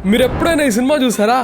మీరు ఎప్పుడైనా ఈ సినిమా చూసారా?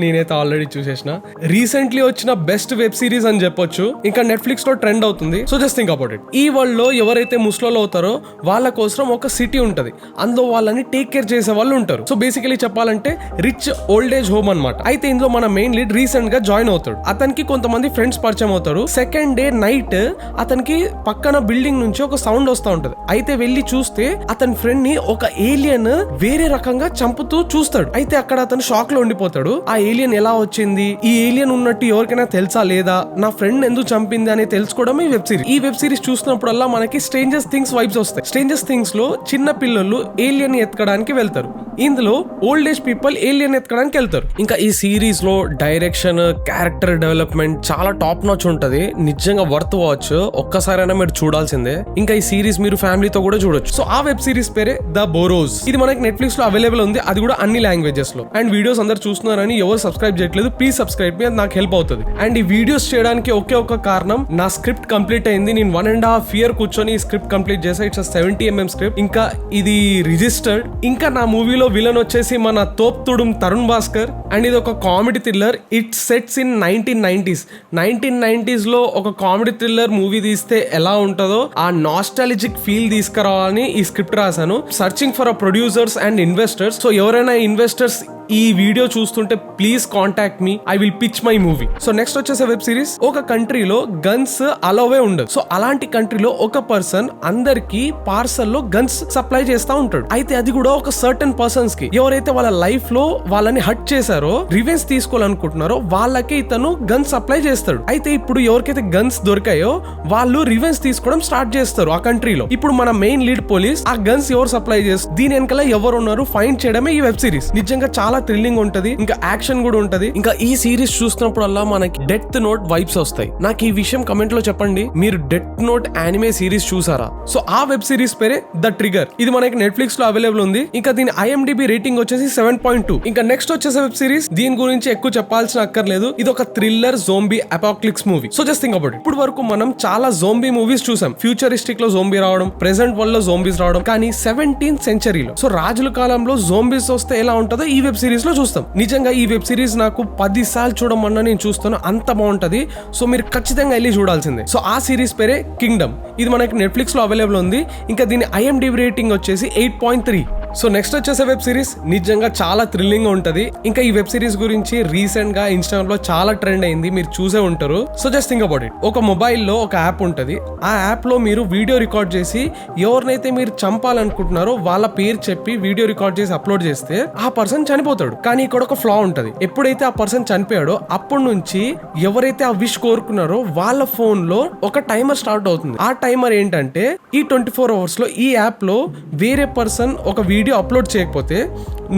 నేనైతే ఆల్రెడీ చూసేసిన. రీసెంట్లీ వచ్చిన బెస్ట్ వెబ్ సిరీస్ అని చెప్పొచ్చు. ఇంకా నెట్ఫ్లిక్స్ లో ట్రెండ్ అవుతుంది. So just think about it. ఈ వరల్డ్ లో ఎవరైతే ముస్లింలు అవుతారో వాళ్ళ కోసం ఒక సిటీ ఉంటది. అందులో వాళ్ళని టేక్ కేర్ చేసే వాళ్ళు ఉంటారు. సో బేసికలీ చెప్పాలంటే రిచ్ ఓల్డ్ ఏజ్ హోమ్ అన్నమాట. అయితే ఇందులో మన మెయిన్ లీడ్ రీసెంట్ గా జాయిన్ అవుతాడు. అతనికి కొంతమంది ఫ్రెండ్స్ పరిచయం అవుతారు. సెకండ్ డే నైట్ అతనికి పక్కన బిల్డింగ్ నుంచి ఒక సౌండ్ వస్తూ ఉంటది. అయితే వెళ్ళి చూస్తే అతని ఫ్రెండ్ ని ఒక ఏలియన్ వేరే రకంగా చంపుతూ చూస్తాడు. అయితే అక్కడ అతను షాక్ లో ఉండిపోతాడు. ఆ ఏలియన్ ఎలా వచ్చింది, ఈ ఏలియన్ ఉన్నట్టు ఎవరికైనా తెలుసా లేదా, నా ఫ్రెండ్ ఎందుకు చంపింది అని తెలుసుకోవడం ఈ వెబ్ సిరీస్. ఈ వెబ్ సిరీస్ చూస్తున్నప్పుడల్లా మనకి స్ట్రేంజర్ థింగ్స్ వైబ్స్ వస్తాయి. స్ట్రేంజర్ థింగ్స్ లో చిన్న పిల్లలు ఏలియన్ ఎత్తుకడానికి వెళ్తారు. ఇందులో ఓల్డ్ ఏజ్ పీపుల్ ఏలియన్ ఎత్తుకడానికి వెళ్తారు. ఇంకా ఈ సిరీస్ లో డైరెక్షన్, క్యారెక్టర్ డెవలప్మెంట్ చాలా టాప్ నాచ్ ఉంటది. నిజంగా వర్త్ వాచ్. ఒక్కసారైనా మీరు చూడాల్సిందే. ఇంకా ఈ సిరీస్ మీరు ఫ్యామిలీతో కూడా చూడొచ్చు. సో ఆ వెబ్ సిరీస్ పేరే ద బోరోస్. ఇది మనకి నెట్ఫ్లిక్స్ లో అవైలబుల్ ఉంది. అది కూడా అన్ని లాంగ్వేజెస్ లో. అండ్ వీడియోస్ అందరు చూస్తున్నారని ఎవరు సబ్స్క్రైబ్ చేయట్లేదు, ప్లీజ్ సబ్స్క్రైబ్ మీ. అది నాకు హెల్ప్ అవుతుంది. అండ్ ఈ వీడియోస్ చేయడానికి ఒకే ఒక కారణం, నా స్క్రిప్ట్ కంప్లీట్ అయింది. నేను 1.5 years కూర్చొని ఈ స్క్రిప్ట్ కంప్లీట్ చేసా. It's 70 mm script. ఇంకా ఇది రిజిస్టర్డ్. ఇంకా నా మూవీలో విలన్ వచ్చేసి మన తోప్తుడుం తరుణ్ భాస్కర్. అండ్ ఇది ఒక comedy thriller. It sets in 1990s లో ఒక కామెడీ థ్రిల్లర్ మూవీ తీస్తే ఎలా ఉంటుందో ఆ నాస్టాలజిక్ ఫీల్ తీసుకురావాలని ఈ స్క్రిప్ట్ రాశాను. Searching for producers and investors. So ఎవరైనా ఇన్వెస్టర్స్ ఈ వీడియో చూస్తుంటే please contact me. I will pitch my movie. So next వచ్చేసే వెబ్ సిరీస్. ఒక కంట్రీలో గన్స్ అలౌవే ఉండదు. సో అలాంటి కంట్రీలో ఒక పర్సన్ అందరికి పార్సల్ లో గన్స్ సప్లై చేస్తా ఉంటాడు. అయితే అది కూడా ఒక సర్టన్ పర్సన్స్ కి, ఎవరైతే వాళ్ళ లైఫ్ లో వాళ్ళని హర్ట్ చేశారో, రివెంజ్ తీసుకోవాలనుకుంటున్నారో వాళ్ళకి ఇతను గన్స్ సప్లై చేస్తాడు. అయితే ఇప్పుడు ఎవరికైతే గన్స్ దొరికాయో వాళ్ళు రివెంజ్ తీసుకోవడం స్టార్ట్ చేస్తారు ఆ కంట్రీలో. ఇప్పుడు మన మెయిన్ లీడ్ పోలీస్ ఆ గన్స్ ఎవరు సప్లై చేస్తారు, దీని వెనకాల ఎవరు ఉన్నారు ఫైండ్ చేయడమే ఈ వెబ్ సిరీస్. నిజంగా చాలా థ్రిల్లింగ్ ఉంటది. ఇంకా యాక్షన్ కూడా ఉంటది. ఇంకా ఈ సిరీస్ చూస్తున్నప్పుడల్లా మనకి డెత్ నోట్ వైబ్స్ వస్తాయి. నాకు ఈ విషయం కమెంట్ లో చెప్పండి, మీరు డెత్ నోట్ యానిమే సిరీస్ చూసారా? సో ఆ వెబ్ సిరీస్ పేరే ద ట్రిగర్. ఇది మనకి నెట్ఫ్లిక్స్ లో అవైలబుల్ ఉంది. ఇంకా దీని IMDb రేటింగ్ వచ్చేసి 7.2. ఇంకా నెక్స్ట్ వచ్చేసే వెబ్ సిరీస్, దీని గురించి ఎక్కువ చెప్పాల్సిన అక్కర్లేదు. ఇది ఒక thriller zombie apocalypse movie. So just think about it. ఇప్పుడు వరకు మనం చాలా జోంబీ మూవీస్ చూసాం. ఫ్యూచరిస్టిక్ లో జోంబీ రావడం, ప్రెసెంట్ వరల్డ్ లో జోంబీస్ రావడం. కానీ 17th century లో, సో రాజుల కాలంలో జోంబీస్ వస్తే ఎలా ఉంటుందో ఈ వెబ్ సిరీస్ లో చూస్తాం. నిజంగా ఈ వెబ్ సిరీస్ నాకు 10 సార్లు చూడమన్నా నేను చూస్తాను. అంత బాగుంటది. సో మీరు ఖచ్చితంగా వెళ్ళి చూడాల్సిందే. సో ఆ సిరీస్ పేరే కింగ్డమ్. ఇది మనకి నెట్ఫ్లిక్స్ లో అవైలబుల్ ఉంది. ఇంకా దీని IMDb రేటింగ్ వచ్చేసి 8.3. సో నెక్స్ట్ వచ్చేసే వెబ్ సిరీస్ నిజంగా చాలా థ్రిల్లింగ్ గా ఉంటది. ఇంకా ఈ వెబ్ సిరీస్ గురించి రీసెంట్ గా ఇన్స్టాగ్రామ్ లో చాలా ట్రెండ్ అయింది, మీరు చూసే ఉంటారు. So just think about it. ఒక మొబైల్ లో ఒక యాప్ ఉంటది. ఆ యాప్ లో మీరు వీడియో రికార్డ్ చేసి ఎవరినైతే మీరు చంపాలనుకుంటున్నారో వాళ్ళ పేరు చెప్పి వీడియో రికార్డ్ చేసి అప్లోడ్ చేస్తే ఆ పర్సన్ చనిపోతాడు. కానీ ఇక్కడ ఒక ఫ్లా ఉంటది. ఎప్పుడైతే ఆ పర్సన్ చనిపోయాడో అప్పటి నుంచి ఎవరైతే ఆ విష్ కోరుకున్నారో వాళ్ళ ఫోన్ లో ఒక టైమర్ స్టార్ట్ అవుతుంది. ఆ టైమర్ ఏంటంటే ఈ 24 hours లో ఈ యాప్ లో వేరే పర్సన్ ఒక వీడియో అప్లోడ్ చేయకపోతే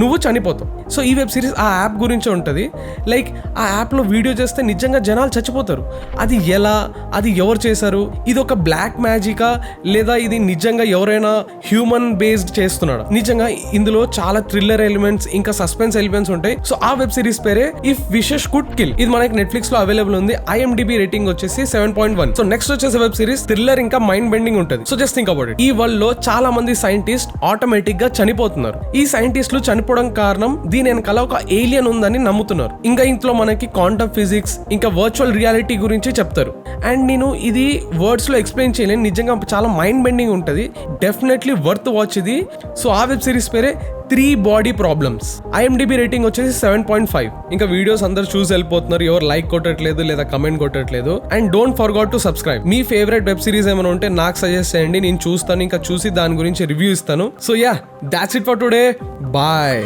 నువ్వు చనిపోతావు. సో ఈ వెబ్ సిరీస్ ఆ యాప్ గురించి ఉంటుంది. లైక్ ఆ యాప్లో వీడియో చేస్తే నిజంగా జనాలు చచ్చిపోతారు. అది ఎలా, అది ఎవరు చేశారు, ఇది ఒక బ్లాక్ మ్యాజికా లేదా ఇది నిజంగా ఎవరైనా హ్యూమన్ బేస్డ్ చేస్తున్నాడు? నిజంగా ఇందులో చాలా థ్రిల్లర్ ఎలిమెంట్స్ ఇంకా సస్పెన్స్ ఎలిమెంట్స్ ఉంటాయి. సో ఆ వెబ్ సిరీస్ పేరే ఇఫ్ విషెస్ కుడ్ కిల్. ఇది మనకి నెట్ఫ్లిక్స్ లో అవైలబుల్ ఉంది. IMDb రేటింగ్ వచ్చేసి 7.1. సో నెక్స్ట్ వచ్చేసి వెబ్ సిరీస్ థ్రిల్లర్ ఇంకా మైండ్ బెండింగ్ ఉంటుంది. So just think about it. ఈ వరల్డ్ లో చాలా మంది సైంటిస్ట్ ఆటోమేటిక్ గా చనిపోతున్నారు. ఈ సైంటిస్టులు చనిపోవడం కారణం దీని వెనకాల ఒక ఏలియన్ ఉందని నమ్ముతున్నారు. ఇంకా ఇంట్లో మనకి క్వాంటమ్ ఫిజిక్స్ ఇంకా వర్చువల్ రియాలిటీ గురించి చెప్తారు. అండ్ నేను ఇది వర్డ్స్ లో ఎక్స్ప్లెయిన్ చేయలేను. నిజంగా చాలా మైండ్ బెండింగ్ ఉంటుంది. డెఫినెట్లీ వర్త్ వాచ్ ఇది. సో ఆ వెబ్ సిరీస్ పేరే 3 Body Problems. IMDb రేటింగ్ వచ్చేసి 7.5. ఇంకా వీడియోస్ అందరు చూసి వెళ్ళిపోతున్నారు. ఎవరు లైక్ కొట్టట్లేదు లేదా కమెంట్ కొట్టట్లేదు. And don't forget to subscribe. మీ ఫేవరెట్ వెబ్ సిరీస్ ఏమైనా ఉంటే నాకు సజెస్ట్ చేయండి, నేను చూస్తాను. ఇంకా చూసి దాని గురించి రివ్యూ ఇస్తాను. So yeah, that's it for today. Bye.